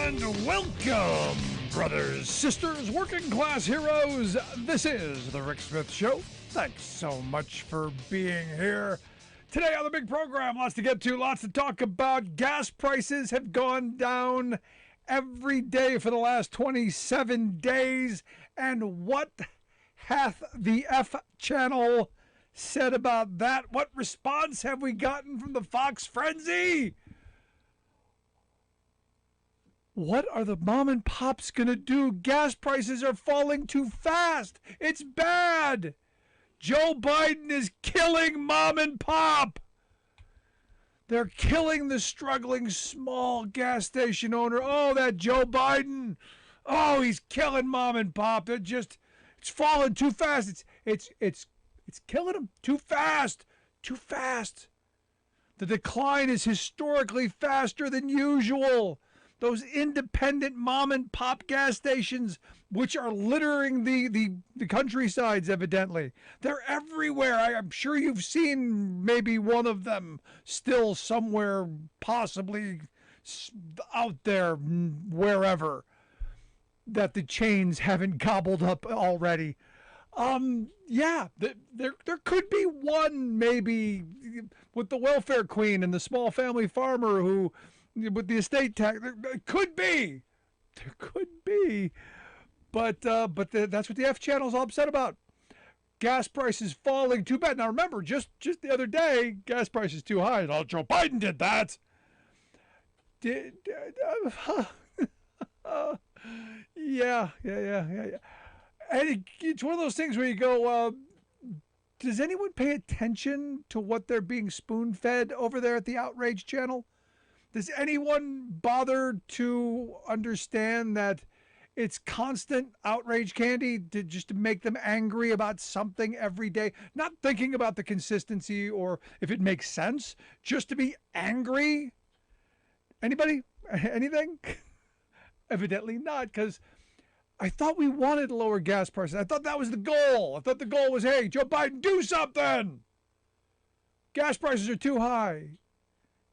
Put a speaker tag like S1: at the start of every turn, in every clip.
S1: And welcome, brothers, sisters, working class heroes. This is The Rick Smith Show. Thanks so much for being here. Today on the big program, lots to get to, lots to talk about. Gas prices have gone down every day for the last 27 days. And what hath the F channel said about that? What response have we gotten from the Fox frenzy? What are the mom and pops going to do? Gas prices are falling too fast. It's bad. Joe Biden is killing mom and pop. They're killing the struggling small gas station owner. Oh, that Joe Biden. Oh, he's killing mom and pop. It's falling too fast. It's killing them too fast. Too fast. The decline is historically faster than usual. Those independent mom and pop gas stations, which are littering the countrysides, evidently. They're everywhere. I'm sure you've seen maybe one of them still somewhere, possibly out there, wherever, that the chains haven't gobbled up already. Yeah, there could be one maybe with the welfare queen and the small family farmer who, with the estate tax, there could be, but that's what the F channel's all upset about. Gas prices falling too bad. Now remember, just the other day, gas prices too high. Oh, Joe Biden did that. Yeah. And it's one of those things where you go, does anyone pay attention to what they're being spoon-fed over there at the Outrage channel? Does anyone bother to understand that it's constant outrage candy just to make them angry about something every day? Not thinking about the consistency or if it makes sense, just to be angry? Anybody? Anything? Evidently not, because I thought we wanted lower gas prices. I thought that was the goal. I thought the goal was, hey, Joe Biden, do something. Gas prices are too high.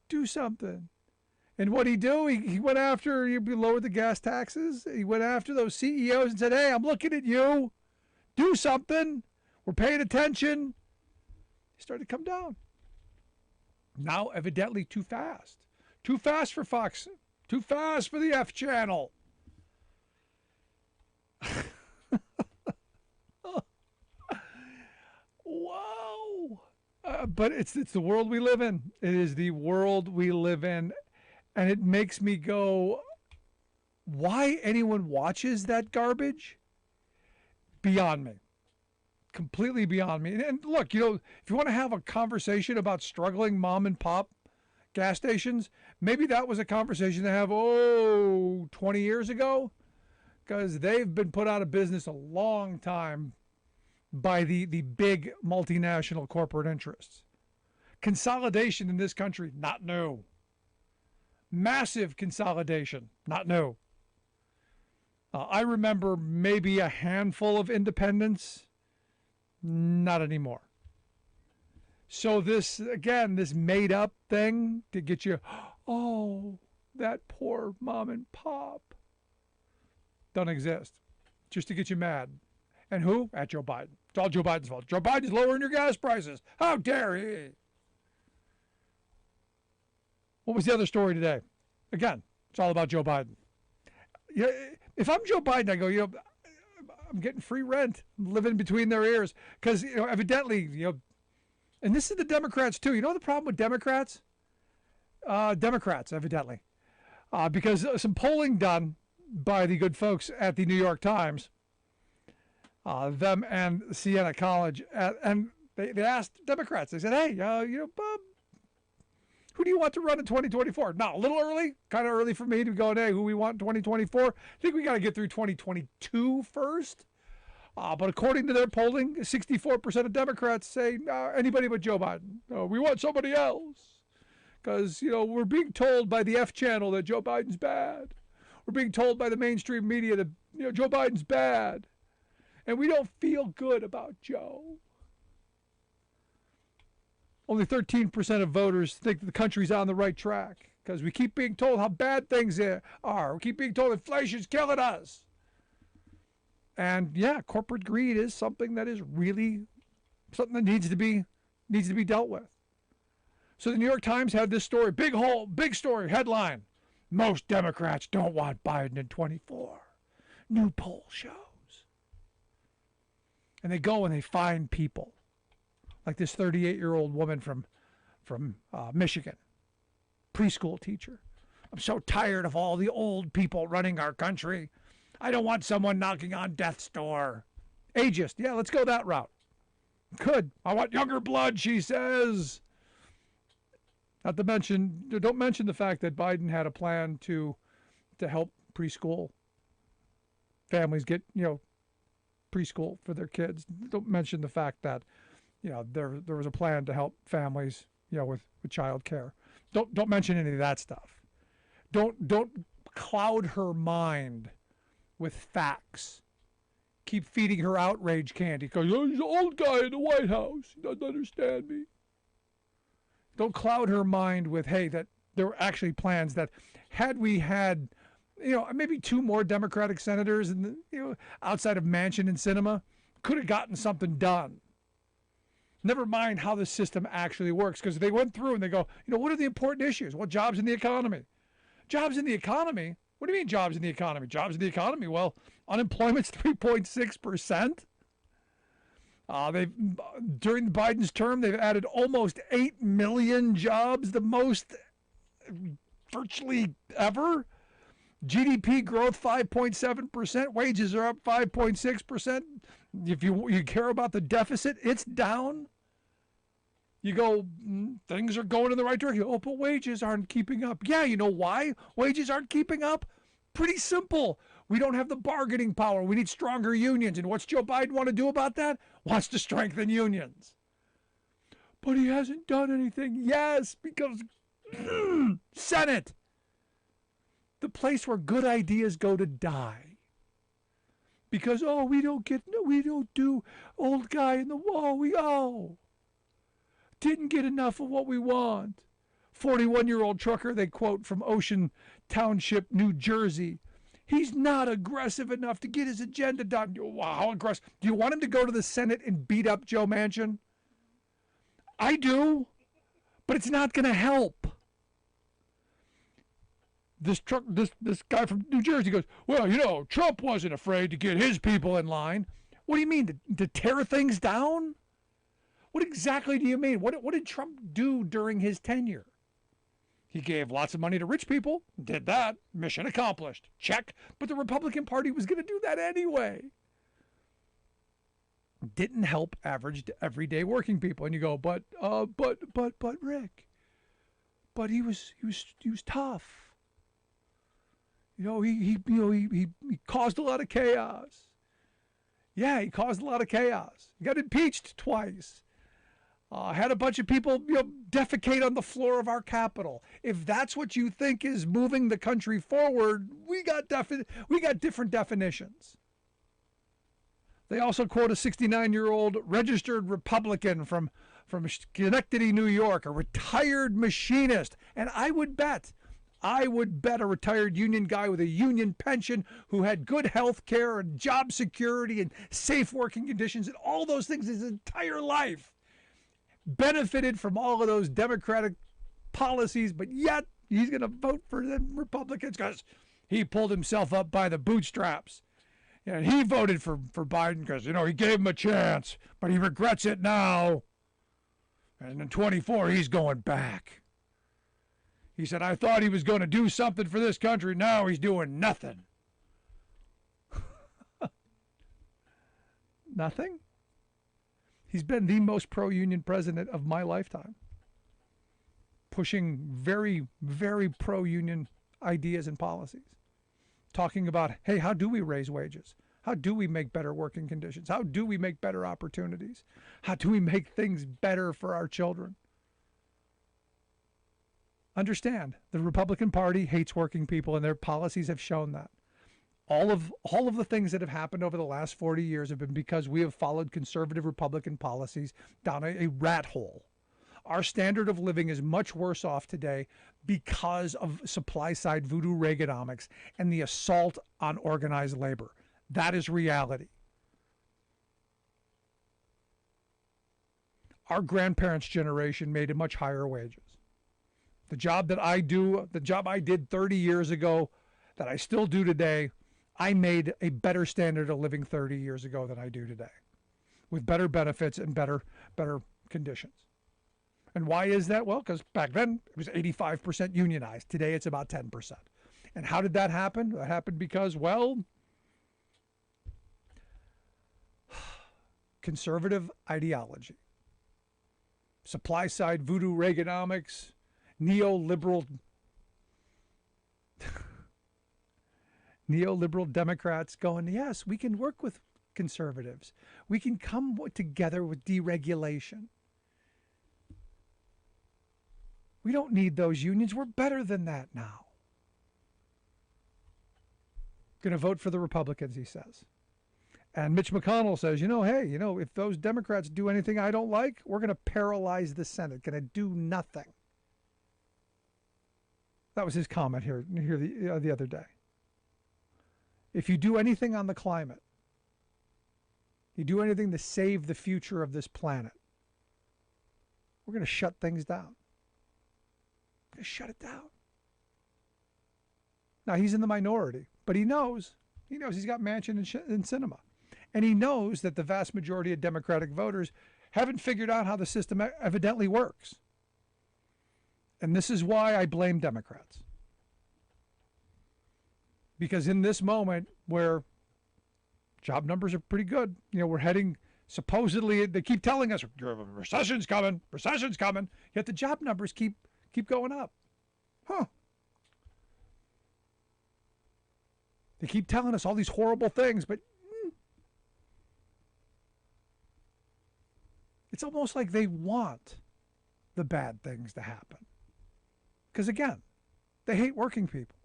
S1: Do something. And what'd he do? He went after, he lowered the gas taxes. He went after those CEOs and said, hey, I'm looking at you. Do something. We're paying attention. He started to come down. Now, evidently, too fast. Too fast for Fox. Too fast for the F channel. Wow. But it's the world we live in. It is the world we live in. And it makes me go, why anyone watches that garbage? Beyond me. Completely beyond me. And look, if you want to have a conversation about struggling mom and pop gas stations, maybe that was a conversation to have, 20 years ago, because they've been put out of business a long time by the big multinational corporate interests. Consolidation in this country, not new. Massive consolidation, not new. I remember maybe a handful of independents, not anymore. So this made up thing to get you, oh, that poor mom and pop, don't exist. Just to get you mad. And who? At Joe Biden. It's all Joe Biden's fault. Joe Biden's lowering your gas prices. How dare he? What was the other story today? Again, it's all about Joe Biden. If I'm Joe Biden, I go, I'm getting free rent. I'm living between their ears. Because, evidently, and this is the Democrats, too. You know the problem with Democrats? Democrats, evidently. Because some polling done by the good folks at the New York Times, them and Siena College, and they asked Democrats, they said, hey, Bob, who do you want to run in 2024? Now, a little early, kind of early for me to go, hey, who we want in 2024. I think we got to get through 2022 first. But according to their polling, 64% of Democrats say anybody but Joe Biden. We want somebody else. Because, we're being told by the F channel that Joe Biden's bad. We're being told by the mainstream media that, Joe Biden's bad. And we don't feel good about Joe. Only 13% of voters think that the country's on the right track. because we keep being told how bad things are. We keep being told inflation's killing us. And yeah, corporate greed is something that is really something that needs to be dealt with. So the New York Times had this story, big story, headline: most Democrats don't want Biden in 24. New poll shows. And they go and they find people like this 38-year-old woman from Michigan, preschool teacher. I'm so tired of all the old people running our country. I don't want someone knocking on death's door. Ageist. Yeah, let's go that route. Good. I want younger blood, she says. Not to mention, don't mention the fact that Biden had a plan to help preschool families get, preschool for their kids. Don't mention the fact that, there was a plan to help families, with child care. Don't mention any of that stuff. Don't cloud her mind with facts. Keep feeding her outrage candy because he's an old guy in the White House. He doesn't understand me. Don't cloud her mind with, hey, that there were actually plans that had we had, maybe 2 more Democratic senators and outside of Manchin and Sinema, could have gotten something done. Never mind how the system actually works, because they went through and they go, what are the important issues? Well, jobs in the economy. Jobs in the economy? What do you mean jobs in the economy? Jobs in the economy? Well, unemployment's 3.6%. During Biden's term, they've added almost 8 million jobs, the most virtually ever. GDP growth 5.7%. Wages are up 5.6%. If you care about the deficit, it's down. You go, things are going in the right direction. Oh, but wages aren't keeping up. Yeah, you know why wages aren't keeping up? Pretty simple. We don't have the bargaining power. We need stronger unions. And what's Joe Biden want to do about that? Wants to strengthen unions. But he hasn't done anything. Yes, because Senate, the place where good ideas go to die. Because, we don't do old guy in the wall. Didn't get enough of what we want. 41-year-old trucker, they quote from Ocean Township, New Jersey. He's not aggressive enough to get his agenda done. Wow, how aggressive. Do you want him to go to the Senate and beat up Joe Manchin? I do, but it's not going to help. This guy from New Jersey goes, well, Trump wasn't afraid to get his people in line. What do you mean, to tear things down? What exactly do you mean? What did Trump do during his tenure? He gave lots of money to rich people, did that, mission accomplished, check. But the Republican Party was going to do that anyway. Didn't help average, everyday working people. And you go, but Rick, but he was tough. He caused a lot of chaos. Yeah, he caused a lot of chaos. He got impeached twice. Had a bunch of people, defecate on the floor of our Capitol. If that's what you think is moving the country forward, we got different definitions. They also quote a 69-year-old registered Republican from Schenectady, New York, a retired machinist. And I would bet a retired union guy with a union pension who had good health care and job security and safe working conditions and all those things his entire life benefited from all of those Democratic policies, but yet he's going to vote for the Republicans because he pulled himself up by the bootstraps. And he voted for Biden because, he gave him a chance, but he regrets it now. And in 24, he's going back. He said, I thought he was going to do something for this country. Now he's doing nothing. Nothing? He's been the most pro-union president of my lifetime. Pushing very, very pro-union ideas and policies. Talking about, hey, how do we raise wages? How do we make better working conditions? How do we make better opportunities? How do we make things better for our children? Understand, the Republican Party hates working people, and their policies have shown that. All of the things that have happened over the last 40 years have been because we have followed conservative Republican policies down a rat hole Our standard of living is much worse off today because of supply side voodoo Reaganomics and the assault on organized labor. That is reality. Our grandparents' generation made much higher wages. The job that I do, the job I did 30 years ago, that I still do today, I made a better standard of living 30 years ago than I do today, with better benefits and better conditions. And why is that? Well, because back then it was 85% unionized. Today it's about 10%. And how did that happen? That happened because, well, conservative ideology, supply side voodoo Reaganomics, neoliberal Democrats going, yes, we can work with conservatives. We can come together with deregulation. We don't need those unions. We're better than that now. Going to vote for the Republicans, he says. And Mitch McConnell says, hey, if those Democrats do anything I don't like, we're going to paralyze the Senate. Going to do nothing. That was his comment here the other day. If you do anything on the climate, you do anything to save the future of this planet, we're going to shut things down. We're going to shut it down. Now, he's in the minority, but he knows he's got Manchin and Sinema. And he knows that the vast majority of Democratic voters haven't figured out how the system evidently works. And this is why I blame Democrats. Because in this moment where job numbers are pretty good, we're heading, supposedly, they keep telling us, recession's coming, yet the job numbers keep going up. They keep telling us all these horrible things, but it's almost like they want the bad things to happen. Because again, they hate working people.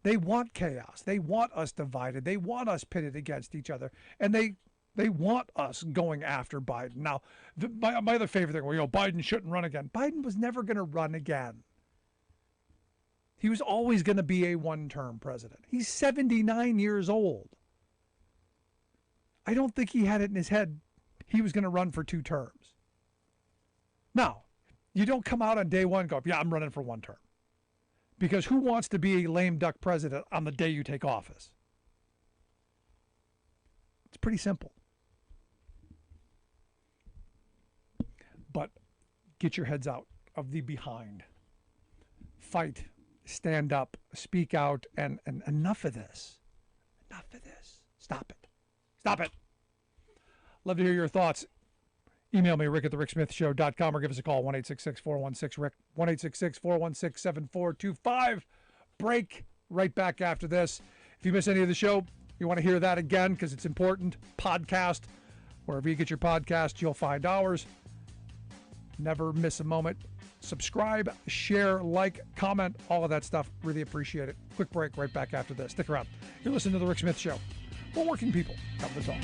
S1: They want chaos. They want us divided. They want us pitted against each other. And they want us going after Biden. Now, my other favorite thing, Biden shouldn't run again. Biden was never going to run again. He was always going to be a one-term president. He's 79 years old. I don't think he had it in his head he was going to run for 2 terms. Now, you don't come out on day one and go, yeah, I'm running for 1 term. Because who wants to be a lame duck president on the day you take office? It's pretty simple. But get your heads out of the behind. Fight, stand up, speak out, and enough of this. Enough of this. Stop it. Stop it. Love to hear your thoughts. Email me, rick@thericksmithshow.com, or give us a call, 1-866-416-RICK, 1-866-416-7425. Break right back after this. If you miss any of the show, you want to hear that again because it's important. Podcast. Wherever you get your podcast, you'll find ours. Never miss a moment. Subscribe, share, like, comment, all of that stuff. Really appreciate it. Quick break right back after this. Stick around. You're listening to The Rick Smith Show. We're working people. Have the talk.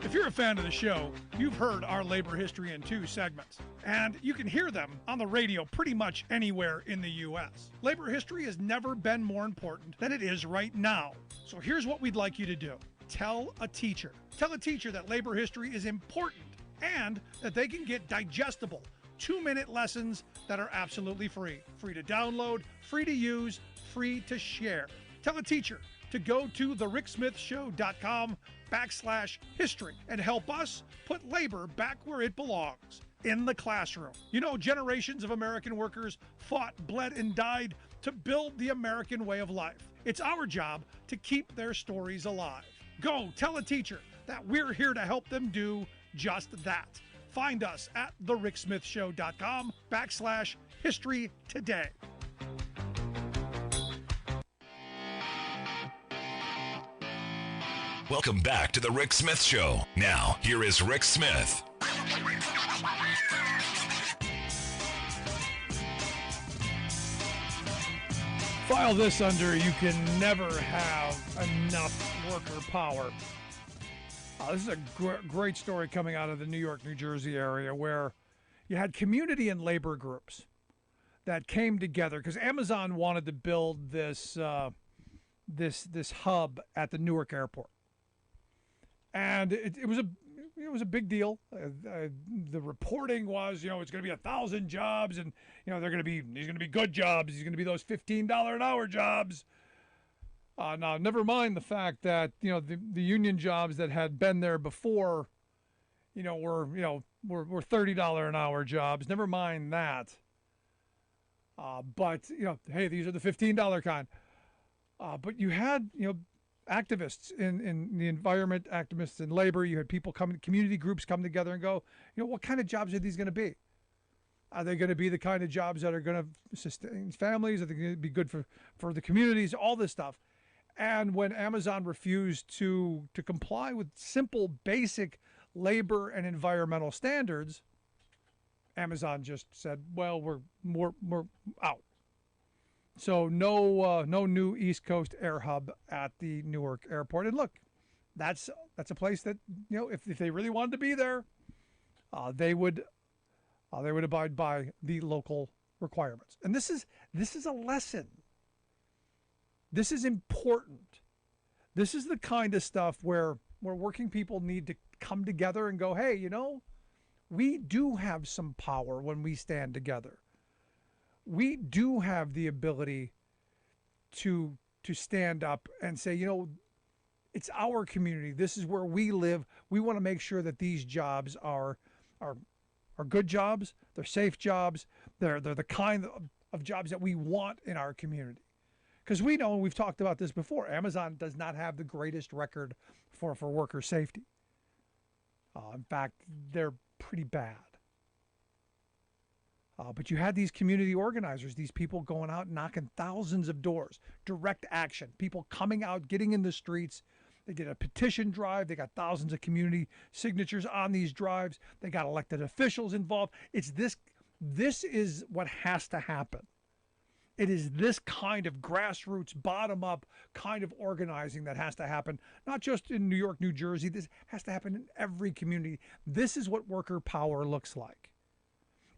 S1: If you're a fan of the show, you've heard our labor history in 2 segments, and you can hear them on the radio pretty much anywhere in the U.S. Labor history has never been more important than it is right now. So here's what we'd like you to do. Tell a teacher. Tell a teacher that labor history is important and that they can get digestible 2-minute lessons that are absolutely free. Free to download, free to use, free to share. Tell a teacher to go to thericksmithshow.com/history and help us put labor back where it belongs, in the classroom. Generations of American workers fought, bled, and died to build the American way of life. It's our job to keep their stories alive. Go tell a teacher that we're here to help them do just that. Find us at thericksmithshow.com/history today.
S2: Welcome back to The Rick Smith Show. Now, here is Rick Smith.
S1: File this under you can never have enough worker power. This is a great story coming out of the New York, New Jersey area where you had community and labor groups that came together because Amazon wanted to build this this hub at the Newark airport, and it was a big deal. The reporting was, it's going to be 1,000 jobs, and these are going to be good jobs. These are going to be those $15 an hour jobs. Now, never mind the fact that the union jobs that had been there before, were $30 an hour jobs. Never mind that. But hey, these are the $15 kind. But you had activists in the environment, activists in labor. You had people community groups come together and go, what kind of jobs are these going to be? Are they going to be the kind of jobs that are going to sustain families? Are they going to be good for the communities? All this stuff. And when Amazon refused to comply with simple, basic labor and environmental standards, Amazon just said, "Well, we're out." So no new East Coast air hub at the Newark airport. And look, that's a place that if they really wanted to be there, they would abide by the local requirements. And this is a lesson. This is important. This is the kind of stuff where working people need to come together and go, hey, we do have some power when we stand together. We do have the ability to stand up and say, it's our community. This is where we live. We want to make sure that these jobs are good jobs. They're safe jobs. They're the kind of jobs that we want in our community. Because we know, and we've talked about this before, Amazon does not have the greatest record for worker safety. In fact, they're pretty bad. But you had these community organizers, these people going out knocking thousands of doors, direct action, people coming out, getting in the streets. They did a petition drive. They got thousands of community signatures on these drives. They got elected officials involved. This is what has to happen. It is this kind of grassroots, bottom-up kind of organizing that has to happen, not just in New York, New Jersey. This has to happen in every community. This is what worker power looks like.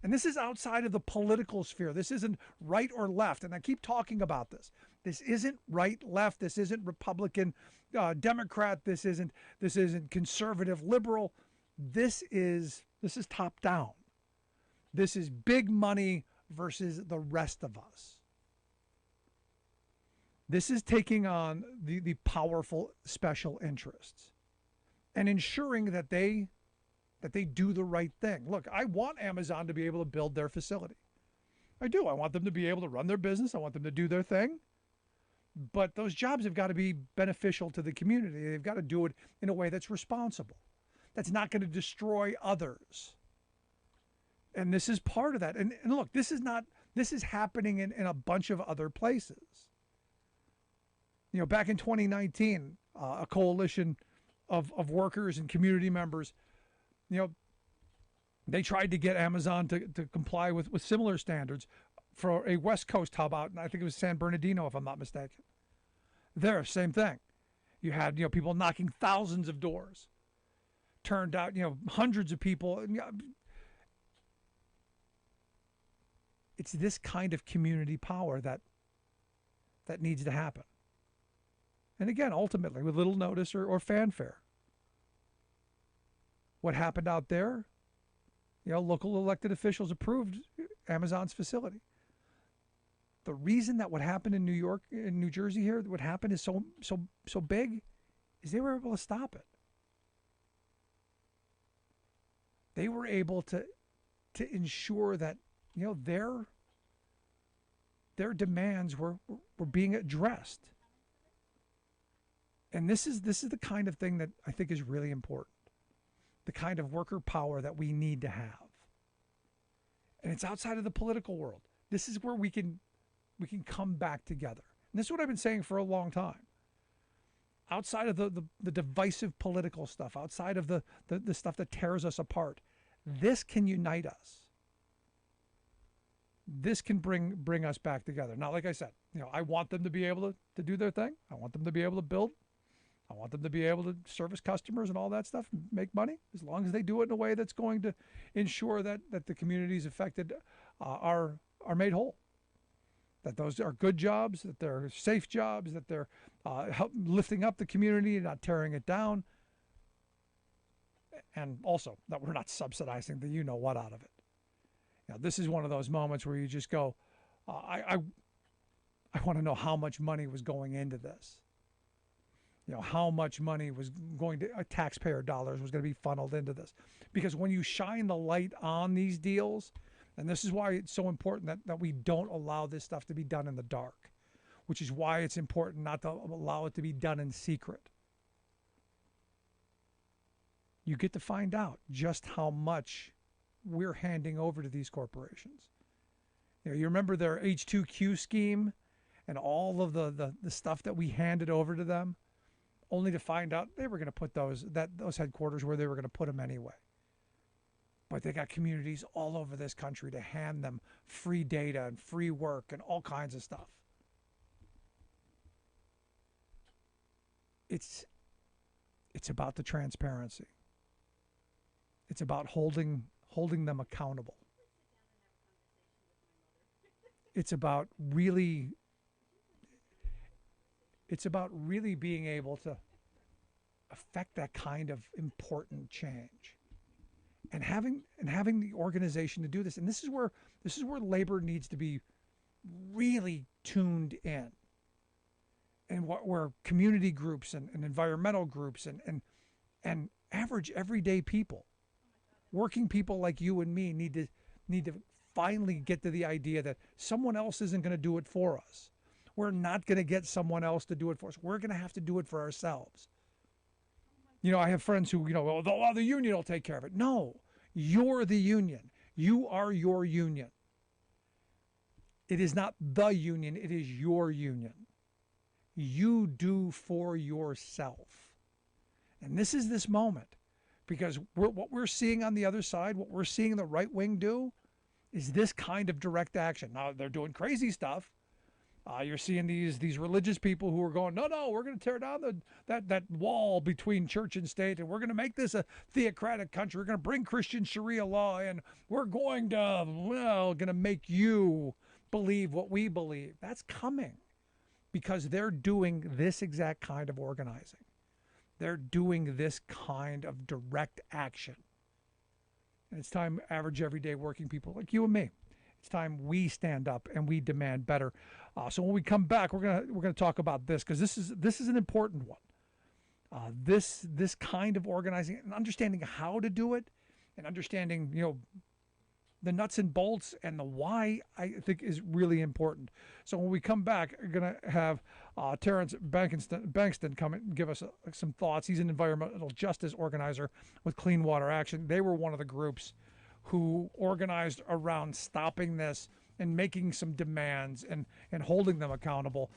S1: And this is outside of the political sphere. This isn't right or left. And I keep talking about this. This isn't right, left. This isn't Republican, Democrat. This isn't conservative, liberal. This is top down. This is big money versus the rest of us. This is taking on the powerful special interests and ensuring that they do the right thing. Look, I want Amazon to be able to build their facility. I do. I want them to be able to run their business. I want them to do their thing. But those jobs have got to be beneficial to the community. They've got to do it in a way that's responsible, that's not going to destroy others. And this is part of that. And look, this is happening in a bunch of other places. Back in 2019, a coalition of workers and community members, they tried to get Amazon to comply with similar standards for a West Coast hub out, and I think it was San Bernardino, if I'm not mistaken. There, same thing. You had people knocking thousands of doors. Turned out, hundreds of people. It's this kind of community power that needs to happen. And again, ultimately, with little notice or fanfare. What happened out there? Local elected officials approved Amazon's facility. The reason that what happened in New York, in New Jersey here, what happened is so big, is they were able to stop it. They were able to ensure that their demands were being addressed. And this is the kind of thing that I think is really important. The kind of worker power that we need to have. And it's outside of the political world. This is where we can come back together. And this is what I've been saying for a long time. Outside of the divisive political stuff, outside of the stuff that tears us apart, this can unite us. this can bring us back together. Now, like I said, I want them to be able to do their thing. I want them to be able to build. I want them to be able to service customers and all that stuff and make money, as long as they do it in a way that's going to ensure that the communities affected are made whole. That those are good jobs, that they're safe jobs, that they're lifting up the community and not tearing it down. And also that we're not subsidizing the you-know-what out of it. This is one of those moments where you just go, I want to know how much money was going into this. How much money was going to, taxpayer dollars was going to be funneled into this. Because when you shine the light on these deals, and this is why it's so important that we don't allow this stuff to be done in the dark, which is why it's important not to allow it to be done in secret. You get to find out just how much we're handing over to these corporations. You remember their H2Q scheme and all of the stuff that we handed over to them, only to find out they were going to put those headquarters where they were going to put them anyway. But they got communities all over this country to hand them free data and free work and all kinds of stuff. It's about the transparency. It's about holding them accountable. It's about really being able to affect that kind of important change, and having the organization to do this. And this is where labor needs to be really tuned in, and where community groups and environmental groups and average everyday people, working people like you and me, need to finally get to the idea that someone else isn't going to do it for us. We're not going to get someone else to do it for us. We're going to have to do it for ourselves. I have friends who, well, the union will take care of it. No, you're the union. You are your union. It is not the union. It is your union. You do for yourself. And this is this moment, because what we're seeing on the other side, what we're seeing the right wing do, is this kind of direct action. Now, they're doing crazy stuff. You're seeing these religious people who are going, no, we're going to tear down that wall between church and state, and we're going to make this a theocratic country. We're going to bring Christian Sharia law in. We're going to make you believe what we believe. That's coming because they're doing this exact kind of organizing. They're doing this kind of direct action. And it's time average, everyday working people like you and me, it's time we stand up and we demand better. So when we come back, we're gonna talk about this, because this is an important one. This kind of organizing and understanding how to do it, and understanding the nuts and bolts and the why, I think, is really important. So when we come back, we're gonna have Terrence Bankston come and give us some thoughts. He's an environmental justice organizer with Clean Water Action. They were one of the groups who organized around stopping this and making some demands and holding them accountable.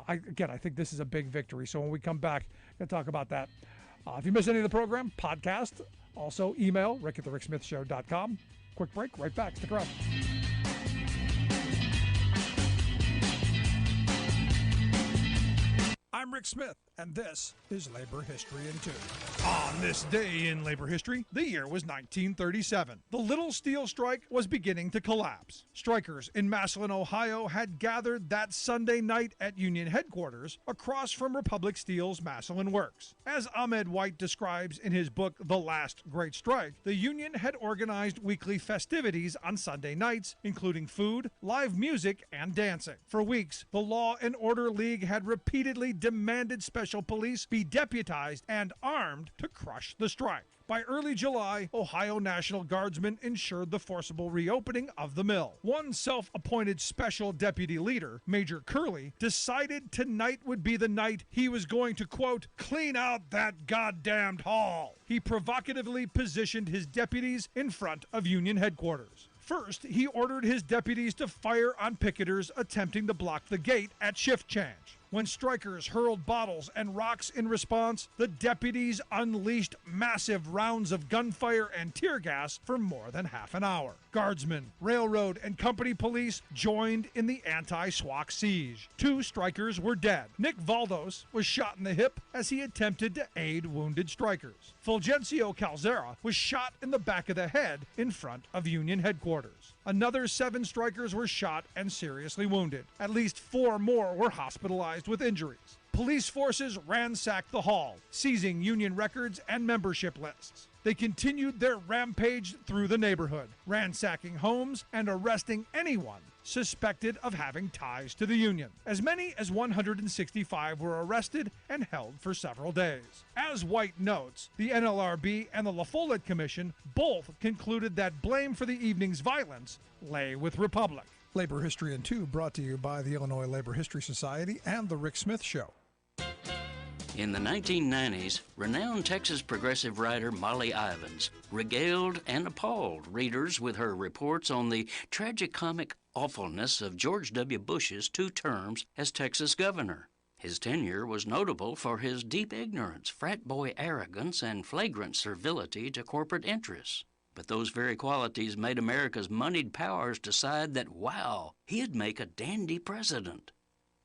S1: I think this is a big victory. So when we come back, we're going to talk about that. If you miss any of the program, podcast. Also, email rick@thericksmithshow.com. Quick break, right back. Stick around. I'm Rick Smith, and this is Labor History in 2. On this day in labor history, the year was 1937. The Little Steel Strike was beginning to collapse. Strikers in Massillon, Ohio had gathered that Sunday night at Union headquarters across from Republic Steel's Massillon Works. As Ahmed White describes in his book The Last Great Strike, the union had organized weekly festivities on Sunday nights, including food, live music, and dancing. For weeks, the Law and Order League had repeatedly demanded special police be deputized and armed to crush the strike. By early July, Ohio National Guardsmen ensured the forcible reopening of the mill. One self-appointed special deputy leader, Major Curley, decided tonight would be the night he was going to, quote, clean out that goddamned hall. He provocatively positioned his deputies in front of Union headquarters. First, he ordered his deputies to fire on picketers attempting to block the gate at shift change. When strikers hurled bottles and rocks in response, the deputies unleashed massive rounds of gunfire and tear gas for more than half an hour. Guardsmen, railroad, and company police joined in the anti-SWAT siege. 2 strikers were dead. Nick Valdos was shot in the hip as he attempted to aid wounded strikers. Fulgencio Calzera was shot in the back of the head in front of Union headquarters. Another 7 strikers were shot and seriously wounded. At least 4 more were hospitalized with injuries. Police forces ransacked the hall, seizing Union records and membership lists. They continued their rampage through the neighborhood, ransacking homes and arresting anyone suspected of having ties to the Union. As many as 165 were arrested and held for several days. As White notes, the NLRB and the La Follette Commission both concluded that blame for the evening's violence lay with Republic. Labor History in 2 brought to you by the Illinois Labor History Society and The Rick Smith Show.
S3: In the 1990s, renowned Texas progressive writer Molly Ivins regaled and appalled readers with her reports on the tragicomic awfulness of George W. Bush's 2 terms as Texas governor. His tenure was notable for his deep ignorance, frat boy arrogance, and flagrant servility to corporate interests. But those very qualities made America's moneyed powers decide that, wow, he'd make a dandy president.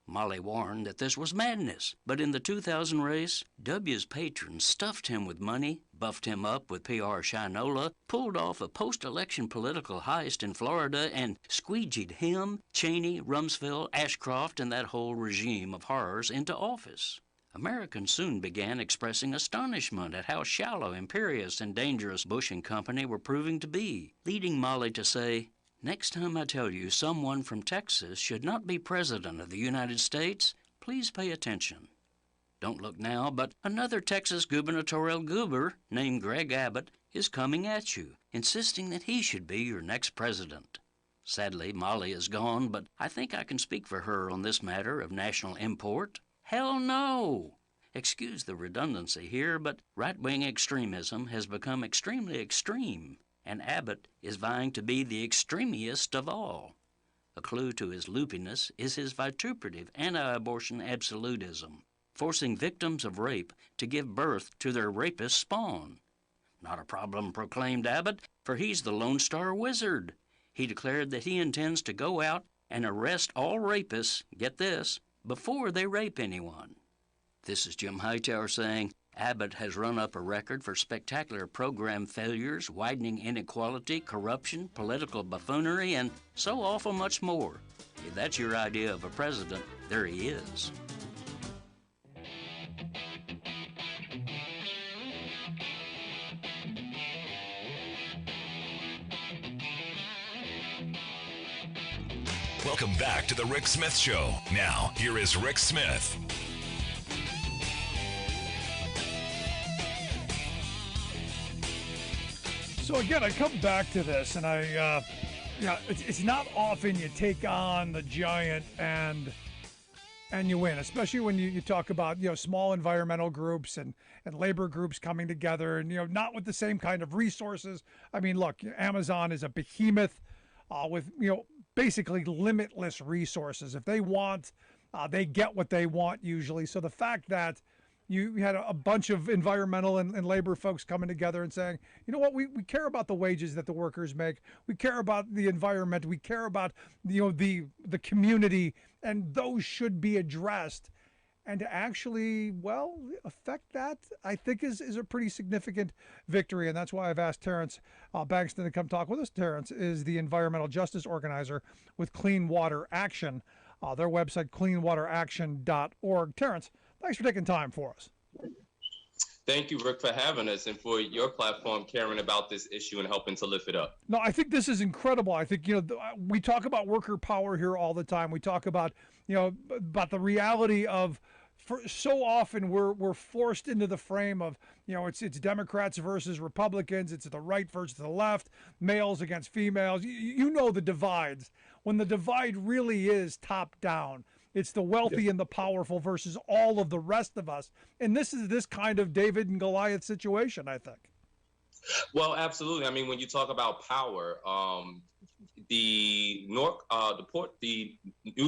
S3: Molly warned that this was madness, but in the 2000 race, W's patrons stuffed him with money, buffed him up with PR shinola, pulled off a post-election political heist in Florida, and squeegeed him, Cheney, Rumsfeld, Ashcroft, and that whole regime of horrors into office. Americans soon began expressing astonishment at how shallow, imperious, and dangerous Bush and company were proving to be, leading Molly to say, "Next time I tell you someone from Texas should not be President of the United States, please pay attention. Don't look now, but another Texas gubernatorial goober named Greg Abbott is coming at you, insisting that he should be your next president." Sadly, Molly is gone, but I think I can speak for her on this matter of national import. Hell no! Excuse the redundancy here, but right-wing extremism has become extremely extreme, and Abbott is vying to be the extremiest of all. A clue to his loopiness is his vituperative anti-abortion absolutism, forcing victims of rape to give birth to their rapist spawn. Not a problem, proclaimed Abbott, for he's the Lone Star Wizard. He declared that he intends to go out and arrest all rapists, get this, before they rape anyone. This is Jim Hightower saying, Abbott has run up a record for spectacular program failures, widening inequality, corruption, political buffoonery, and so awful much more. If that's your idea of a president, there he is.
S2: Welcome back to the Rick Smith Show. Now, here is Rick Smith.
S1: So again, I come back to this, and it's not often you take on the giant and you win, especially when you talk about small environmental groups and labor groups coming together, and not with the same kind of resources. I mean, look, Amazon is a behemoth with basically limitless resources. If they want, they get what they want usually. So the fact that you had a bunch of environmental and labor folks coming together and saying, you know what, we care about the wages that the workers make. We care about the environment. We care about the community, and those should be addressed. And to actually, affect that, I think is a pretty significant victory. And that's why I've asked Terrence Bankston to come talk with us. Terrence is the environmental justice organizer with Clean Water Action, their website, cleanwateraction.org. Terrence, thanks for taking time for us.
S4: Thank you, Rick, for having us and for your platform caring about this issue and helping to lift it up.
S1: No, I think this is incredible. I think, we talk about worker power here all the time. We talk about, about the reality of, so often we're forced into the frame of, it's Democrats versus Republicans. It's the right versus the left, males against females. You know the divides. When the divide really is top down, it's the wealthy and the powerful versus all of the rest of us. And this is this kind of David and Goliath situation, I think.
S4: Well, absolutely. I mean, when you talk about power, the New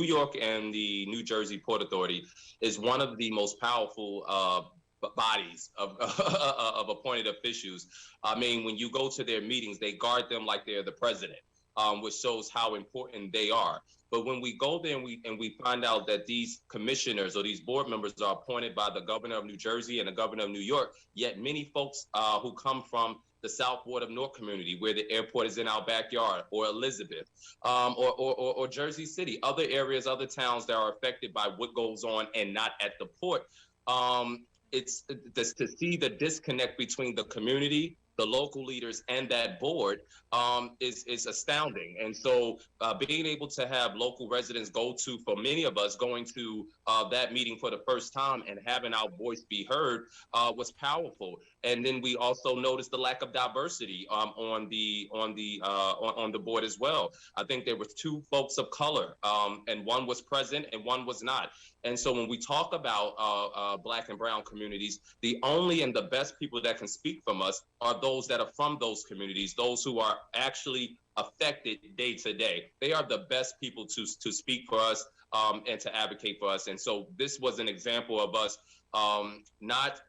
S4: York and the New Jersey Port Authority is one of the most powerful bodies of of appointed officials. I mean, when you go to their meetings, they guard them like they're the president, which shows how important they are. But when we go there and we find out that these commissioners or these board members are appointed by the governor of New Jersey and the governor of New York, yet many folks who come from the South Ward of Newark community, where the airport is in our backyard, or Elizabeth, or Jersey City, other areas, other towns that are affected by what goes on and not at the port. It's to see the disconnect between the community, the local leaders, and that board is astounding. And so being able to have local residents for many of us, going to that meeting for the first time and having our voice be heard was powerful. And then we also noticed the lack of diversity on the board as well. I think there were two folks of color, and one was present and one was not. And so when we talk about Black and brown communities, the only and the best people that can speak from us are those that are from those communities, those who are actually affected day to day. They are the best people to speak for us and to advocate for us. And so this was an example of us not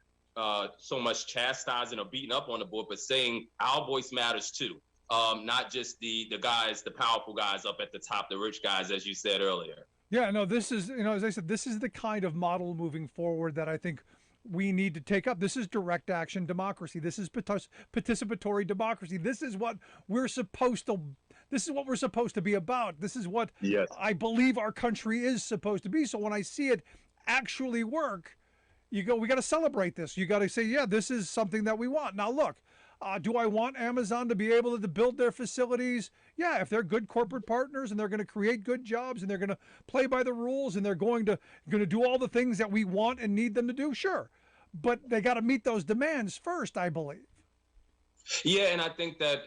S4: so much chastising or beating up on the board, but saying our voice matters too. Not just the guys, the powerful guys up at the top, the rich guys, as you said earlier.
S1: Yeah, no, this is, as I said, this is the kind of model moving forward that I think we need to take up. This is direct action democracy. This is participatory democracy. This is what we're supposed to be about. This is what I believe our country is supposed to be. So when I see it actually work, we got to celebrate this. You got to say, yeah, this is something that we want. Now, look, do I want Amazon to be able to build their facilities? Yeah, if they're good corporate partners and they're going to create good jobs and they're going to play by the rules and they're going to do all the things that we want and need them to do, sure. But they got to meet those demands first, I believe.
S4: Yeah, and I think that,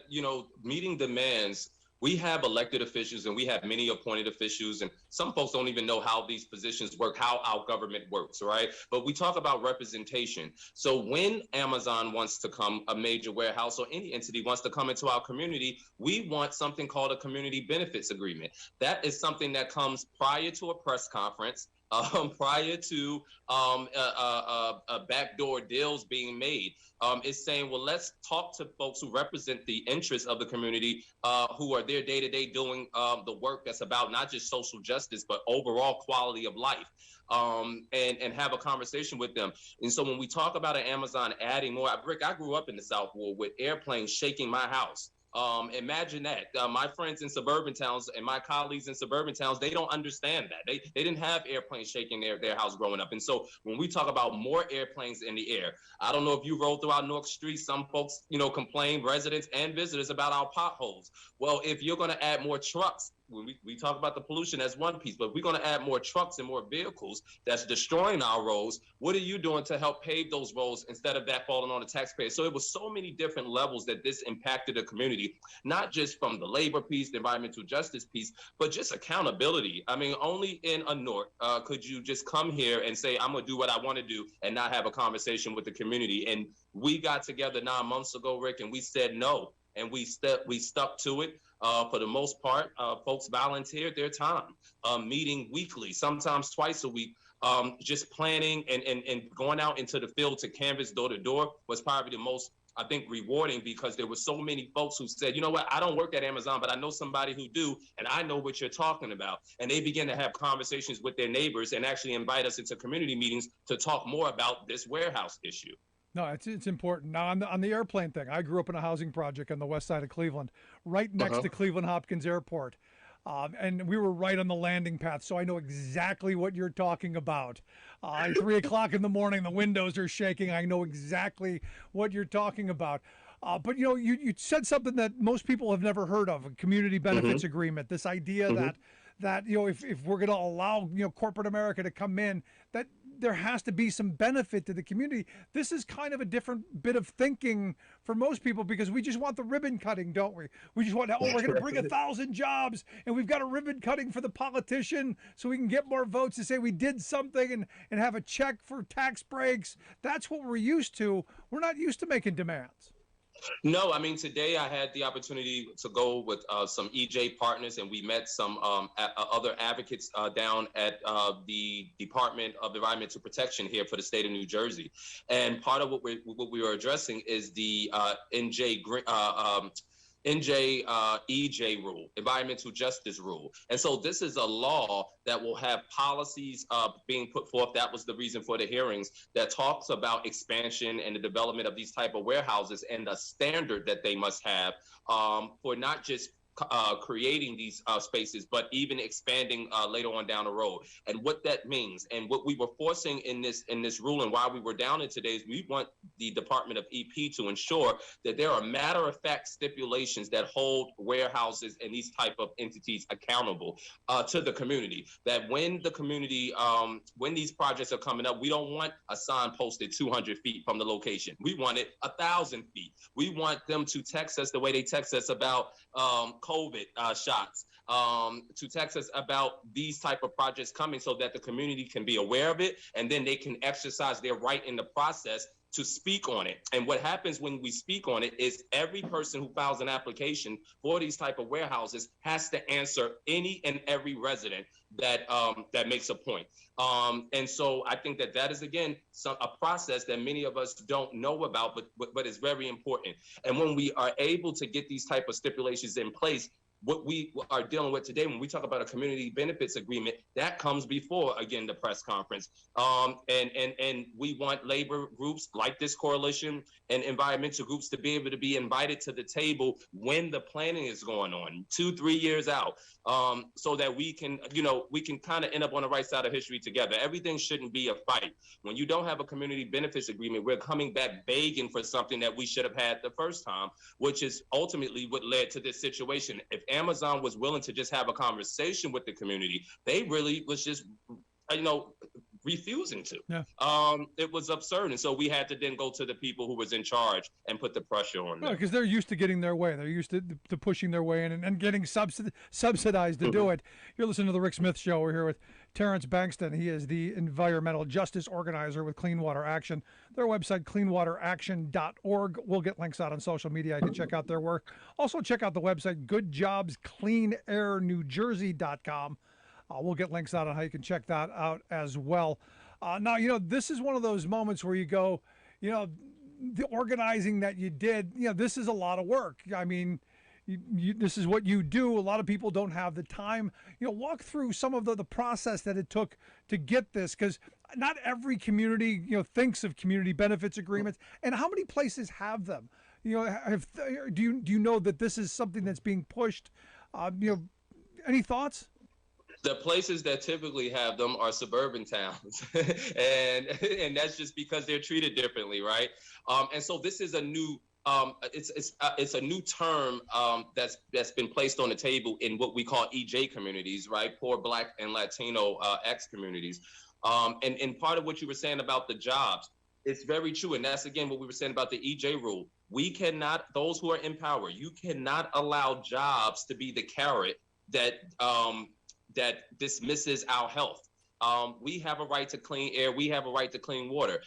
S4: meeting demands, we have elected officials and we have many appointed officials, and some folks don't even know how these positions work, how our government works, right? But we talk about representation. So when Amazon wants to come, a major warehouse or any entity wants to come into our community, we want something called a community benefits agreement. That is something that comes prior to a press conference, prior to backdoor deals being made. Is saying, well, let's talk to folks who represent the interests of the community, who are there day to day doing the work that's about not just social justice, but overall quality of life, and have a conversation with them. And so when we talk about an Amazon adding more, Rick, I grew up in the South Ward with airplanes shaking my house. Imagine that. My friends in suburban towns and my colleagues in suburban towns, they don't understand that. They didn't have airplanes shaking their house growing up. And so when we talk about more airplanes in the air, I don't know if you roll throughout Newark Street, some folks, complain, residents and visitors, about our potholes. Well, if you're going to add more trucks, when we talk about the pollution as one piece, but we're going to add more trucks and more vehicles that's destroying our roads, what are you doing to help pave those roads instead of that falling on the taxpayer? So it was so many different levels that this impacted the community, not just from the labor piece, the environmental justice piece, but just accountability. I mean, only in a Newark could you just come here and say, I'm going to do what I want to do and not have a conversation with the community. And we got together 9 months ago, Rick, and we said no. And we stuck to it. For the most part, folks volunteered their time, meeting weekly, sometimes twice a week, just planning and going out into the field to canvass door to door was probably the most, I think, rewarding, because there were so many folks who said, you know what, I don't work at Amazon, but I know somebody who do, and I know what you're talking about. And they began to have conversations with their neighbors and actually invite us into community meetings to talk more about this warehouse issue.
S1: No, it's important. Now, on the airplane thing, I grew up in a housing project on the west side of Cleveland, right next to Cleveland Hopkins Airport. And we were right on the landing path, so I know exactly what you're talking about. 3 o'clock in the morning, the windows are shaking. I know exactly what you're talking about. But, you said something that most people have never heard of, a community benefits agreement, this idea that if we're going to allow, corporate America to come in, that there has to be some benefit to the community. This is kind of a different bit of thinking for most people, because we just want the ribbon cutting, don't we? We just want, we're going to bring 1,000 jobs and we've got a ribbon cutting for the politician so we can get more votes to say we did something and have a check for tax breaks. That's what we're used to. We're not used to making demands.
S4: No, I mean, today I had the opportunity to go with some EJ partners, and we met some other advocates down at the Department of Environmental Protection here for the state of New Jersey. And part of what we were addressing is the EJ rule, environmental justice rule. And so this is a law that will have policies being put forth. That was the reason for the hearings, that talks about expansion and the development of these type of warehouses and the standard that they must have for not just creating these spaces, but even expanding later on down the road. And what that means, and what we were forcing in this rule, and why we were down in today's, we want the Department of EP to ensure that there are matter-of-fact stipulations that hold warehouses and these type of entities accountable to the community. That when the community, when these projects are coming up, we don't want a sign posted 200 feet from the location. We want it 1,000 feet. We want them to text us the way they text us about COVID shots, to text us about these type of projects coming, so that the community can be aware of it, and then they can exercise their right in the process to speak on it. And what happens when we speak on it is every person who files an application for these type of warehouses has to answer any and every resident that that makes a point. And so I think that is, again, a process that many of us don't know about, but is very important. And when we are able to get these type of stipulations in place, what we are dealing with today, when we talk about a community benefits agreement, that comes before, again, the press conference. And we want labor groups like this coalition and environmental groups to be able to be invited to the table when the planning is going on 2-3 years out, so that we can kind of end up on the right side of history together. Everything shouldn't be a fight. When you don't have a community benefits agreement, we're coming back begging for something that we should have had the first time, which is ultimately what led to this situation. If Amazon was willing to just have a conversation with the community, they really was just, refusing to.
S1: Yeah.
S4: It was absurd. And so we had to then go to the people who was in charge and put the pressure on them.
S1: Because they're used to getting their way. They're used to pushing their way in and getting subsidized to do it. You're listening to The Rick Smith Show. We're here with Terrence Bankston. He is the environmental justice organizer with Clean Water Action. Their website, cleanwateraction.org. We'll get links out on social media. You can check out their work. Also, check out the website, goodjobscleanairnewjersey.com. We'll get links out on how you can check that out as well. Now, this is one of those moments where you go, the organizing that you did, this is a lot of work. I mean, this is what you do. A lot of people don't have the time. Walk through some of the process that it took to get this, because not every community, thinks of community benefits agreements. And how many places have them? Do you know that this is something that's being pushed? Any thoughts?
S4: The places that typically have them are suburban towns, and that's just because they're treated differently, right? And so this is a new, it's a new term that's been placed on the table in what we call EJ communities, right? Poor Black and Latino X communities, and part of what you were saying about the jobs, it's very true, and that's again what we were saying about the EJ rule. We cannot, those who are in power, you cannot allow jobs to be the carrot that dismisses our health. We have a right to clean air. We have a right to clean water,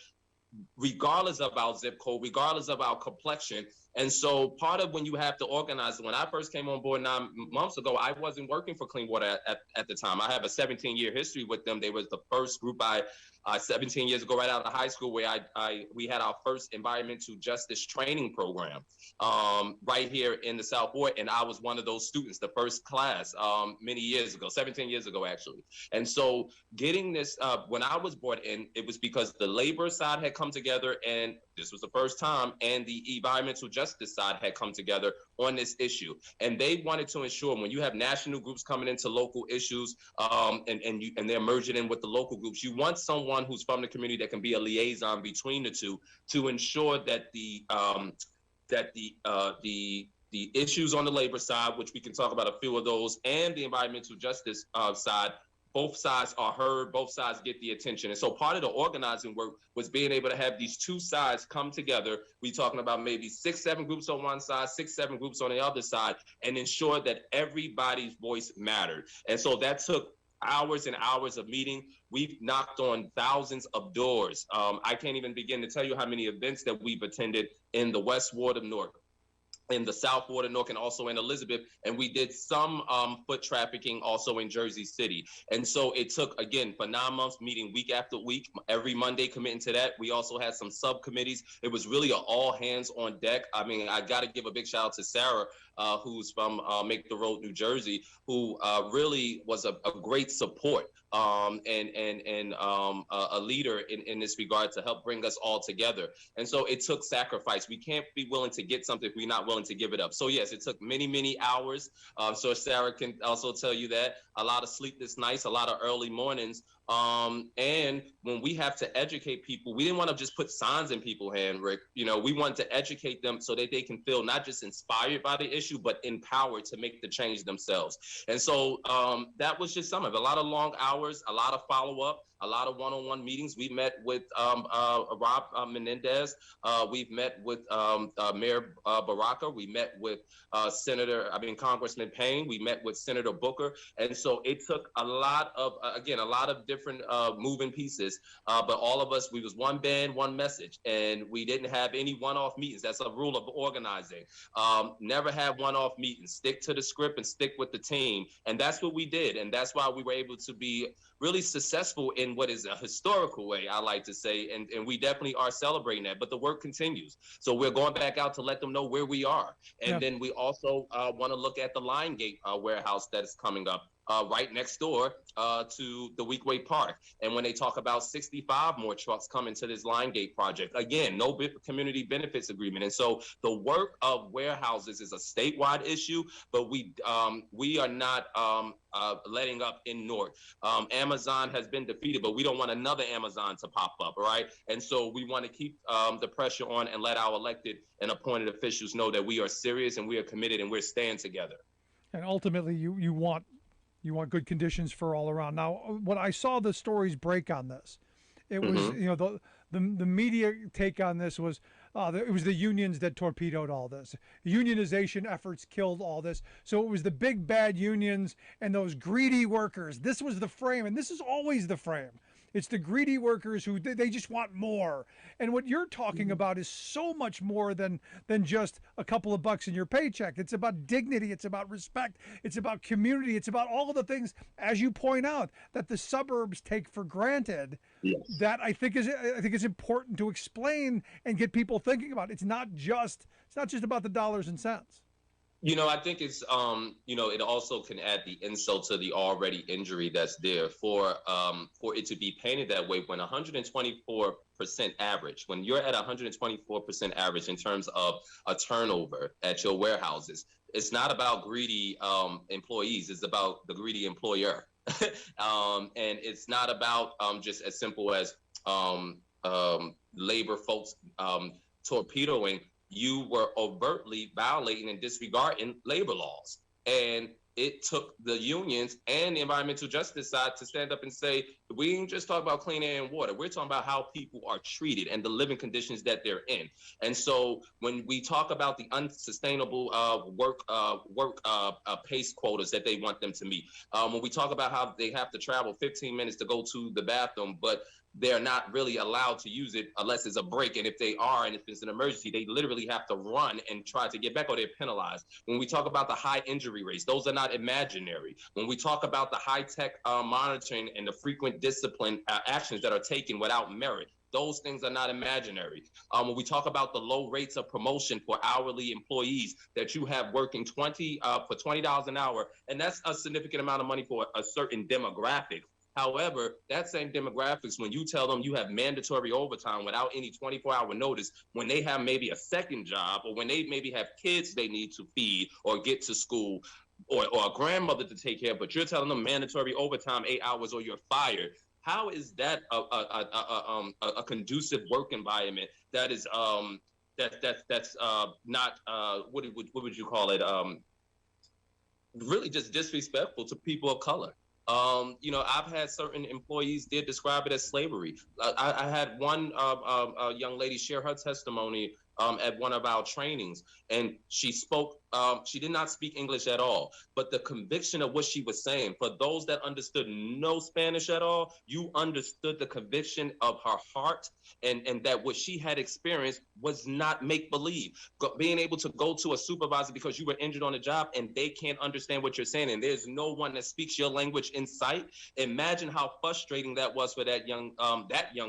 S4: regardless of our zip code, regardless of our complexion. And so part of when you have to organize, when I first came on board 9 months ago, I wasn't working for Clean Water at the time. I have a 17-year history with them. They was the first group 17 years ago, right out of high school, where we had our first environmental justice training program right here in the South Ward. And I was one of those students, the first class many years ago, 17 years ago, actually. And so getting this, when I was brought in, it was because the labor side had come together, and this was the first time, and the environmental justice side had come together on this issue. And they wanted to ensure, when you have national groups coming into local issues, and they're merging in with the local groups, you want someone who's from the community that can be a liaison between the two to ensure that the issues on the labor side, which we can talk about a few of those, and the environmental justice side, both sides are heard, both sides get the attention. And so part of the organizing work was being able to have these two sides come together. We're talking about maybe 6-7 groups on one side, 6-7 groups on the other side, and ensure that everybody's voice mattered. And so that took hours and hours of meeting. We've knocked on thousands of doors. I can't even begin to tell you how many events that we've attended in the West Ward of Newark, in the South Ward of Newark, and also in Elizabeth. And we did some foot trafficking also in Jersey City. And so it took, again, for 9 months, meeting week after week, every Monday committing to that. We also had some subcommittees. It was really an all hands on deck. I mean, I got to give a big shout out to Sarah, who's from Make the Road, New Jersey, who really was a great support and a leader in this regard to help bring us all together. And so it took sacrifice. We can't be willing to get something if we're not willing to give it up. So yes, it took many, many hours. So Sarah can also tell you that, a lot of sleepless nights, a lot of early mornings. And when we have to educate people, we didn't want to just put signs in people's hand, Rick. You know, we wanted to educate them so that they can feel not just inspired by the issue, but empowered to make the change themselves. And so that was just some of it. A lot of long hours, a lot of follow-up, a lot of one-on-one meetings. We met with Rob Menendez. We've met with Mayor Baraka. We met with Congressman Payne. We met with Senator Booker. And so it took a lot of, again, a lot of different moving pieces. But all of us, we was one band, one message. And we didn't have any one-off meetings. That's a rule of organizing. Never have one-off meetings. Stick to the script and stick with the team. And that's what we did. And that's why we were able to be really successful in what is a historical way, I like to say, and we definitely are celebrating that, but the work continues. So we're going back out to let them know where we are. And then we also want to look at the Lion Gate warehouse that is coming up. Right next door to the Weekway Park. And when they talk about 65 more trucks coming to this Line Gate project, again, no community benefits agreement. And so the work of warehouses is a statewide issue, but we are not letting up in Newark. Amazon has been defeated, but we don't want another Amazon to pop up, all right? And so we want to keep the pressure on and let our elected and appointed officials know that we are serious and we are committed and we're staying together.
S1: And ultimately, you want good conditions for all around. Now, when I saw the stories break on this, it was the media take on this was it was the unions that torpedoed all this. Unionization efforts killed all this. So it was the big bad unions and those greedy workers. This was the frame, and this is always the frame. It's the greedy workers who they just want more. And what you're talking about is so much more than just a couple of bucks in your paycheck. It's about dignity. It's about respect. It's about community. It's about all of the things, as you point out, that the suburbs take for granted.
S4: Yes.
S1: That I think is important to explain and get people thinking about. It's not just about the dollars and cents.
S4: You know, I think it's, it also can add the insult to the already injury that's there for it to be painted that way when 124% average, when you're at 124% average in terms of a turnover at your warehouses, it's not about greedy employees, it's about the greedy employer. And it's not about just as simple as labor folks torpedoing. You were overtly violating and disregarding labor laws. And it took the unions and the environmental justice side to stand up and say, we ain't just talking about clean air and water. We're talking about how people are treated and the living conditions that they're in. And so when we talk about the unsustainable work pace quotas that they want them to meet, when we talk about how they have to travel 15 minutes to go to the bathroom, but they're not really allowed to use it unless it's a break. And if they are, and if it's an emergency, they literally have to run and try to get back or they're penalized. When we talk about the high injury rates, those are not imaginary. When we talk about the high-tech monitoring and the frequent discipline actions that are taken without merit, those things are not imaginary. When we talk about the low rates of promotion for hourly employees that you have working for $20 an hour, and that's a significant amount of money for a certain demographic. However, that same demographics, when you tell them you have mandatory overtime without any 24-hour notice, when they have maybe a second job or when they maybe have kids they need to feed or get to school or a grandmother to take care of, but you're telling them mandatory overtime 8 hours or you're fired. How is that a conducive work environment that is that's not what would you call it? Really just disrespectful to people of color. I've had certain employees did describe it as slavery. I had one young lady share her testimony at one of our trainings, and she spoke She did not speak English at all. But the conviction of what she was saying, for those that understood no Spanish at all, you understood the conviction of her heart, and that what she had experienced was not make believe. Being able to go to a supervisor because you were injured on the job and they can't understand what you're saying, and there's no one that speaks your language in sight. Imagine how frustrating that was for that young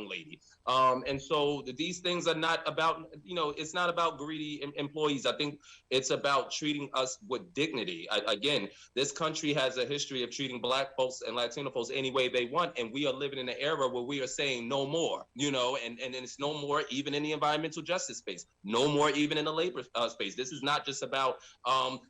S4: lady. And so these things are not about, it's not about greedy employees. I think it's about treating us with dignity. Again, this country has a history of treating Black folks and Latino folks any way they want, and we are living in an era where we are saying no more, and it's no more even in the environmental justice space, no more even in the labor space. This is not just about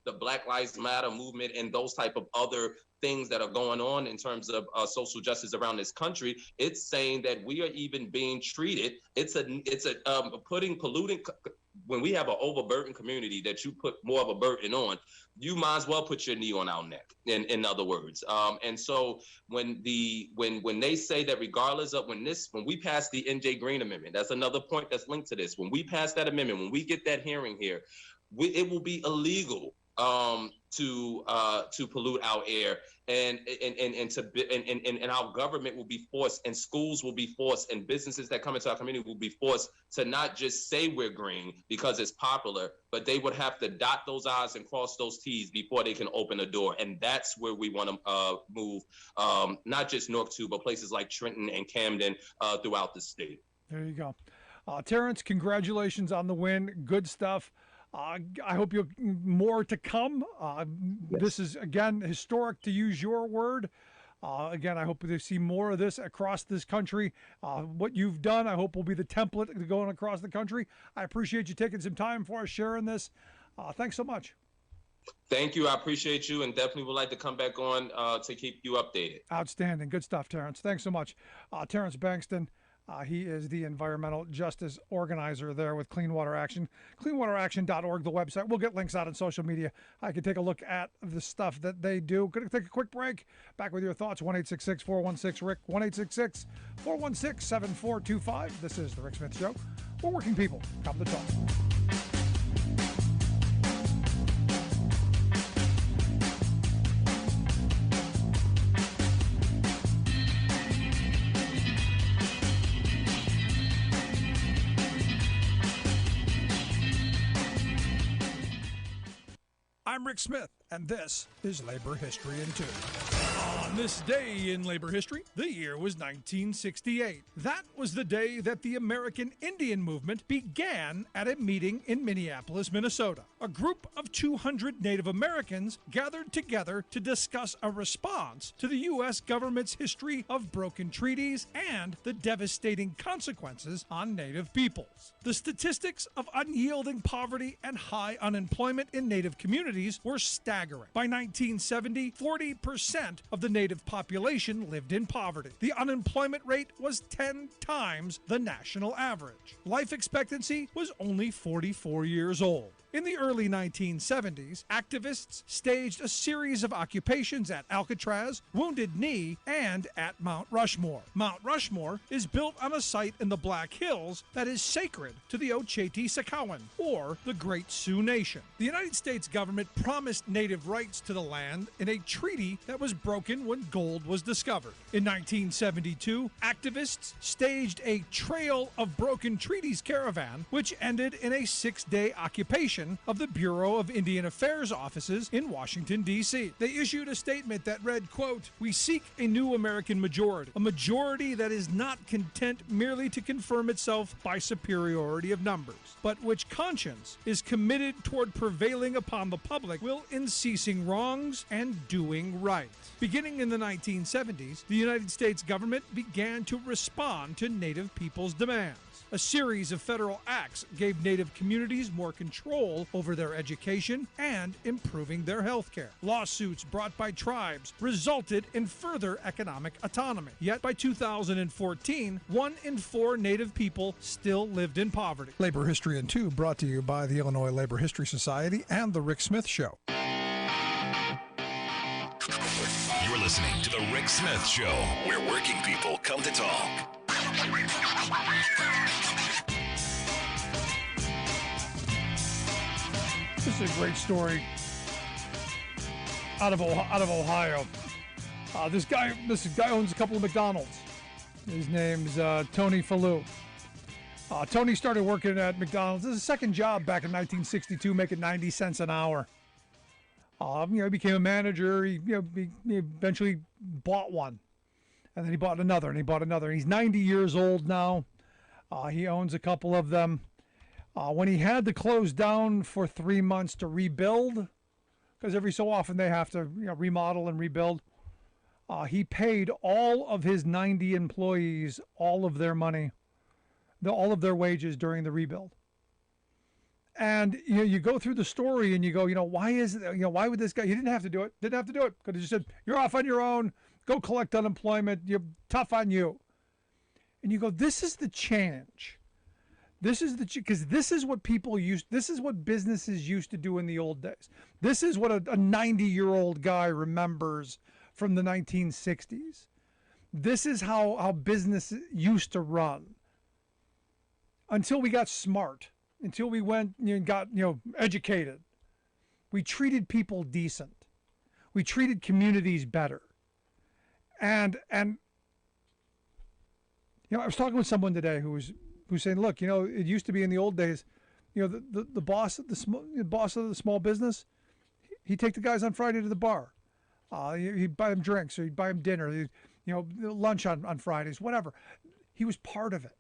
S4: the Black Lives Matter movement and those type of other things that are going on in terms of social justice around this country. It's saying that we are even being treated. It's polluting. When we have an overburdened community that you put more of a burden on, you might as well put your knee on our neck. In other words, and so when they say that regardless of when we pass the NJ Green Amendment, that's another point that's linked to this. When we pass that amendment, when we get that hearing here, it will be illegal to pollute our air, and our government will be forced, and schools will be forced, and businesses that come into our community will be forced to not just say we're green because it's popular, but they would have to dot those I's and cross those T's before they can open a door. And that's where we want to move, not just North 2, but places like Trenton and Camden throughout the state.
S1: There you go. Terrence, congratulations on the win. Good stuff. I hope you'll more to come. Yes. This is, again, historic, to use your word. Again, I hope to see more of this across this country. What you've done, I hope, will be the template going across the country. I appreciate you taking some time for us, sharing this. Thanks so much.
S4: Thank you. I appreciate you, and definitely would like to come back on to keep you updated.
S1: Outstanding. Good stuff, Terrence. Thanks so much. Terrence Bankston. He is the environmental justice organizer there with Clean Water Action. CleanWaterAction.org, the website. We'll get links out on social media. I can take a look at the stuff that they do. Going to take a quick break. Back with your thoughts. 1-866-416-RICK. 1-866-416-7425. This is The Rick Smith Show. We're working people. Come to talk. I'm Rick Smith, and this is Labor History in 2. On this day in labor history, the year was 1968. That was the day that the American Indian movement began at a meeting in Minneapolis, Minnesota. A group of 200 Native Americans gathered together to discuss a response to the U.S. government's history of broken treaties and the devastating consequences on Native peoples. The statistics of unyielding poverty and high unemployment in Native communities were staggering. By 1970, 40% of the Native population lived in poverty. The unemployment rate was 10 times the national average. Life expectancy was only 44 years old. In the early 1970s, activists staged a series of occupations at Alcatraz, Wounded Knee, and at Mount Rushmore. Mount Rushmore is built on a site in the Black Hills that is sacred to the Oceti-Sakowin, or the Great Sioux Nation. The United States government promised Native rights to the land in a treaty that was broken when gold was discovered. In 1972, activists staged a Trail of Broken Treaties caravan, which ended in a 6-day occupation of the Bureau of Indian Affairs offices in Washington, D.C. They issued a statement that read, quote, "We seek a new American majority, a majority that is not content merely to confirm itself by superiority of numbers, but which conscience is committed toward prevailing upon the public will in ceasing wrongs and doing right." Beginning in the 1970s, the United States government began to respond to Native people's demands. A series of federal acts gave Native communities more control over their education and improving their health care. Lawsuits brought by tribes resulted in further economic autonomy. Yet by 2014, 1 in 4 Native people still lived in poverty. Labor History in 2 brought to you by the Illinois Labor History Society and The Rick Smith Show.
S2: You're listening to The Rick Smith Show, where working people come to talk.
S1: This is a great story out of Ohio. This guy owns a couple of McDonald's. His name's Tony Fallu. Tony started working at McDonald's. This is his second job back in 1962, making 90 cents an hour. He became a manager. He eventually bought one, and then he bought another, and he bought another. He's 90 years old now. He owns a couple of them. When he had to close down for 3 months to rebuild, because every so often they have to remodel and rebuild, he paid all of his 90 employees all of their money, all of their wages during the rebuild. And you go through the story and you go, why would this guy? He didn't have to do it. Didn't have to do it. Could have just said, you're off on your own. Go collect unemployment. You're tough on you. And you go, this is the change. Because this is what this is what businesses used to do in the old days. This is what a 90-year-old guy remembers from the 1960s. This is how business used to run. Until we got smart, until we went and got educated. We treated people decent. We treated communities better. And I was talking with someone today who's saying, look, it used to be in the old days, the boss of the small business, he'd take the guys on Friday to the bar. He'd buy them drinks, or he'd buy them dinner, lunch on Fridays, whatever. He was part of it.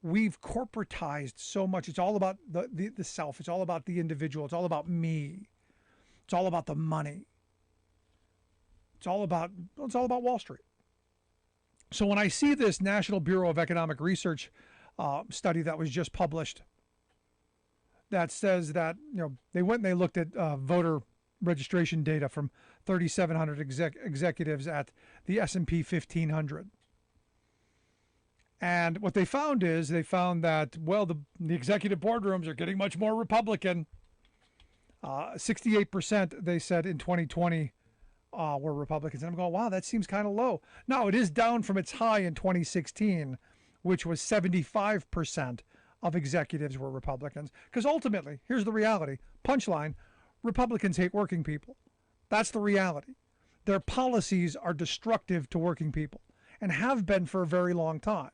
S1: We've corporatized so much. It's all about the self. It's all about the individual. It's all about me. It's all about the money. It's all about Wall Street. So when I see this National Bureau of Economic Research study that was just published, that says that they went and they looked at voter registration data from 3,700 executives at the S&P 1500. And what they found that, the executive boardrooms are getting much more Republican. 68%, they said, in 2020 were Republicans. And I'm going, wow, that seems kind of low. Now, it is down from its high in 2016, which was 75% of executives were Republicans. Because ultimately, here's the reality. Punchline, Republicans hate working people. That's the reality. Their policies are destructive to working people and have been for a very long time.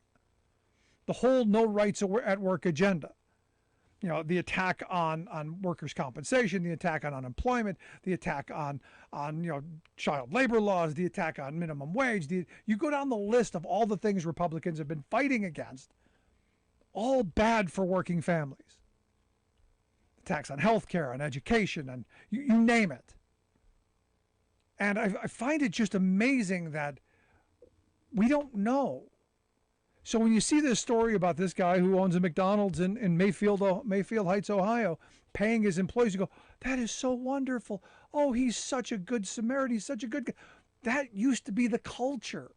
S1: The whole no rights at work agenda, the attack on workers' compensation, the attack on unemployment, the attack on child labor laws, the attack on minimum wage. You go down the list of all the things Republicans have been fighting against, all bad for working families. Attacks on health care, on education, and you name it. And I find it just amazing that we don't know. So when you see this story about this guy who owns a McDonald's in Mayfield Heights, Ohio, paying his employees, you go, that is so wonderful. Oh, he's such a good Samaritan. He's such a good guy. That used to be the culture.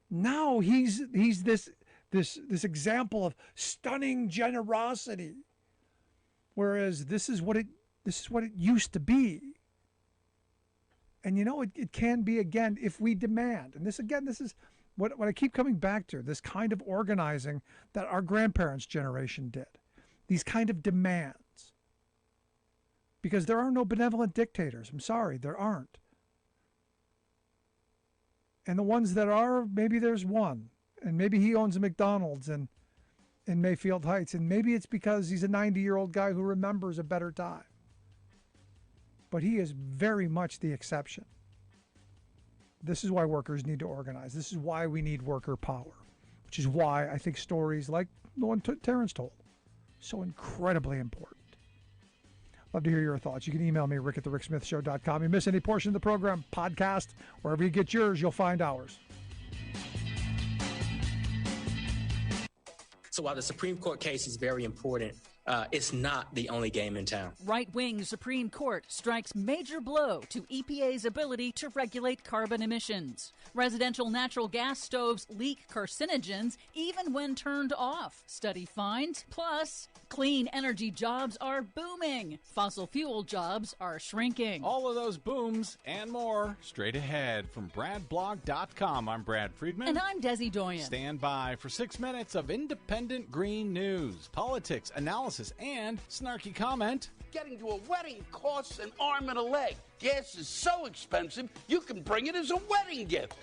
S1: Now he's this example of stunning generosity. Whereas this is what it used to be. And it can be again if we demand. And this is what I keep coming back to, this kind of organizing that our grandparents' generation did, these kind of demands. Because there are no benevolent dictators. I'm sorry, there aren't. And the ones that are, maybe there's one. And maybe he owns a McDonald's in Mayfield Heights. And maybe it's because he's a 90-year-old guy who remembers a better time. But he is very much the exception. This is why workers need to organize. This is why we need worker power, which is why I think stories like the one Terrence told, so incredibly important. Love to hear your thoughts. You can email me, rick@thericksmithshow.com. You miss any portion of the program, podcast, wherever you get yours, you'll find ours.
S5: So while the Supreme Court case is very important, it's not the only game in town.
S6: Right-wing Supreme Court strikes major blow to EPA's ability to regulate carbon emissions. Residential natural gas stoves leak carcinogens even when turned off, study finds. Plus, clean energy jobs are booming. Fossil fuel jobs are shrinking.
S7: All of those booms and more straight ahead from BradBlog.com. I'm Brad Friedman.
S6: And I'm Desi Doyen.
S7: Stand by for 6 minutes of independent green news, politics, analysis, analysis and snarky comment.
S8: Getting to a wedding costs an arm and a leg. Gas is so expensive, you can bring it as a wedding gift.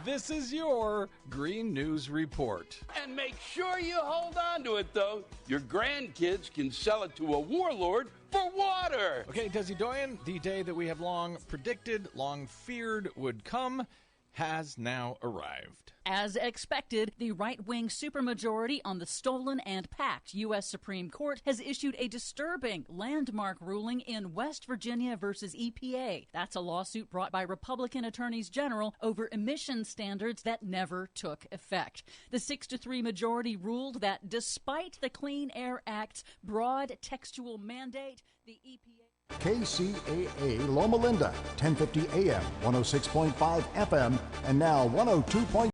S7: This is your Green News Report.
S8: And make sure you hold on to it, though. Your grandkids can sell it to a warlord for water.
S7: Okay, Desi Doyen, the day that we have long predicted, long feared would come, has now arrived.
S6: As expected, the right-wing supermajority on the stolen and packed U.S. Supreme Court has issued a disturbing landmark ruling in West Virginia versus EPA. That's a lawsuit brought by Republican attorneys general over emission standards that never took effect. The 6-3 majority ruled that despite the Clean Air Act's broad textual mandate, the EPA...
S9: KCAA Loma Linda, 1050 AM, 106.5 FM, and now 102.